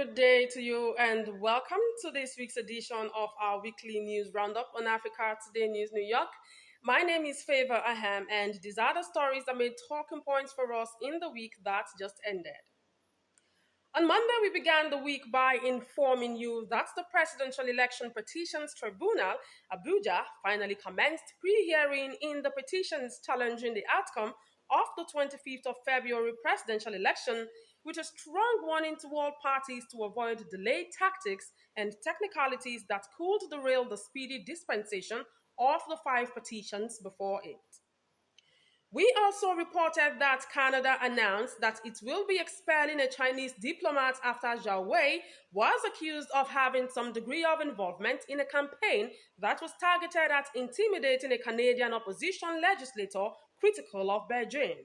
good day to you, and welcome to this week's edition of our weekly news roundup on Africa Today News New York. My name is Favor Aham, and these are the stories that made talking points for us in the week that just ended. On Monday, we began the week by informing you that the Presidential Election Petitions Tribunal, Abuja, finally commenced pre-hearing in the petitions challenging the outcome of the 25th of February presidential election, with a strong warning to all parties to avoid delayed tactics and technicalities that could derail the speedy dispensation of the 5 petitions before it. We also reported that Canada announced that it will be expelling a Chinese diplomat after Zhao Wei was accused of having some degree of involvement in a campaign that was targeted at intimidating a Canadian opposition legislator critical of Beijing.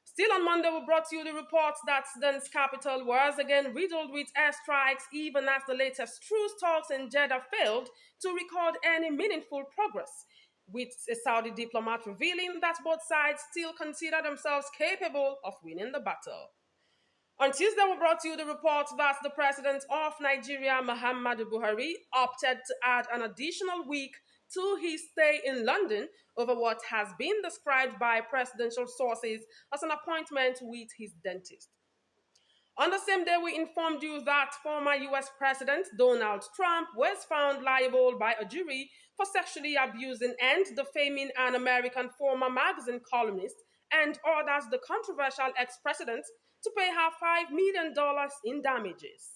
Still on Monday, we brought you the report that Sudan's capital was again riddled with airstrikes, even as the latest truce talks in Jeddah failed to record any meaningful progress, with a Saudi diplomat revealing that both sides still consider themselves capable of winning the battle. On Tuesday, we brought you the report that the president of Nigeria, Muhammadu Buhari, opted to add an additional week to his stay in London over what has been described by presidential sources as an appointment with his dentist. On the same day, we informed you that former US President Donald Trump was found liable by a jury for sexually abusing and defaming an American former magazine columnist, and orders the controversial ex-president to pay her $5 million in damages.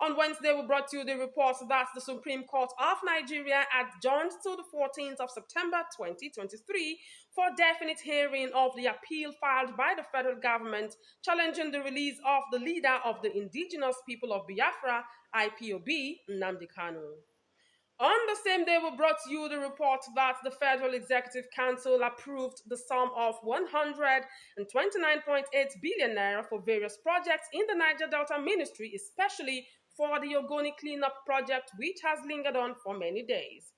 On Wednesday, we brought you the report that the Supreme Court of Nigeria adjourned to the 14th of September 2023 for definite hearing of the appeal filed by the federal government challenging the release of the leader of the indigenous people of Biafra, IPOB, Nnamdi Kanu. On the same day, we brought you the report that the Federal Executive Council approved the sum of 129.8 billion naira for various projects in the Niger Delta Ministry, especially for the Ogoni cleanup project, which has lingered on for many days.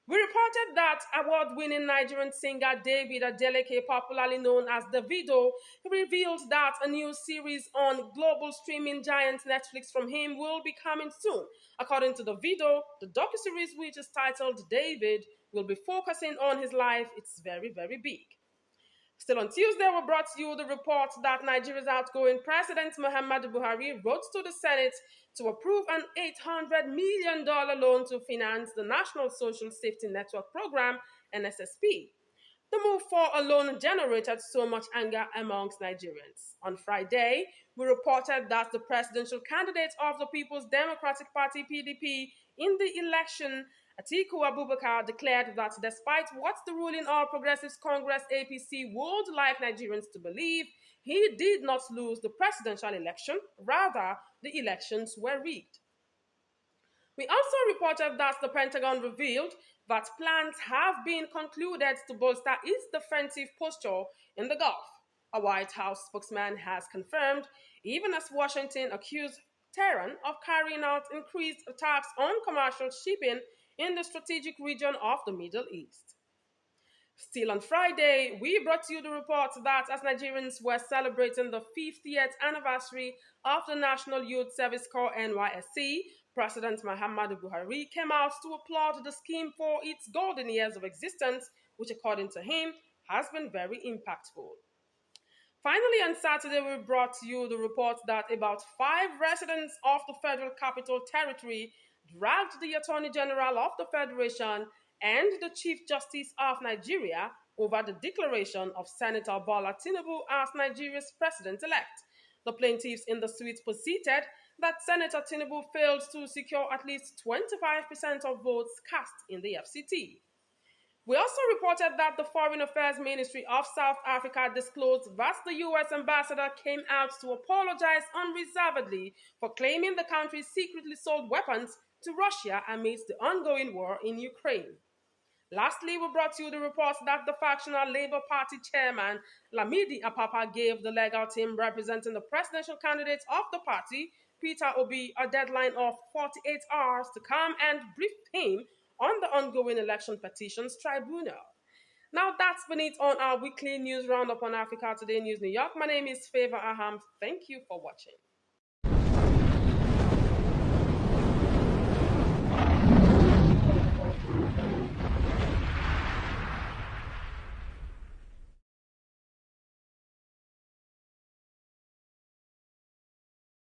We reported that award-winning Nigerian singer David Adeleke, popularly known as Davido, revealed that a new series on global streaming giant Netflix from him will be coming soon. According to Davido, the docuseries, which is titled David, will be focusing on his life. It's very, very big. Still on Tuesday, we brought you the report that Nigeria's outgoing President Muhammadu Buhari wrote to the Senate to approve an $800 million loan to finance the National Social Safety Network Program, NSSP. The move for a loan generated so much anger amongst Nigerians. On Friday, we reported that the presidential candidate of the People's Democratic Party, PDP, in the election, Atiku Abubakar, declared that despite what the ruling All Progressives Congress APC would like Nigerians to believe, he did not lose the presidential election, rather the elections were rigged. We also reported that the Pentagon revealed that plans have been concluded to bolster its defensive posture in the Gulf. A White House spokesman has confirmed, even as Washington accused Tehran of carrying out increased attacks on commercial shipping in the strategic region of the Middle East. Still on Friday, we brought you the report that as Nigerians were celebrating the 50th anniversary of the National Youth Service Corps NYSC, President Muhammadu Buhari came out to applaud the scheme for its golden years of existence, which, according to him, has been very impactful. Finally, on Saturday, we brought you the report that about 5 residents of the Federal Capital Territory dragged the Attorney General of the Federation and the Chief Justice of Nigeria over the declaration of Senator Bola Tinubu as Nigeria's president elect. The plaintiffs in the suit posited that Senator Tinubu failed to secure at least 25% of votes cast in the FCT. We also reported that the Foreign Affairs Ministry of South Africa disclosed that the U.S. ambassador came out to apologize unreservedly for claiming the country secretly sold weapons to Russia amidst the ongoing war in Ukraine. Lastly, we brought you the report that the factional Labour Party chairman, Lamidi Apapa, gave the legal team representing the presidential candidates of the party, Peter Obi, a deadline of 48 hours to come and brief him on the ongoing election petitions tribunal. Now that's been it on our weekly news roundup on Africa Today News New York. My name is Favor Aham. Thank you for watching.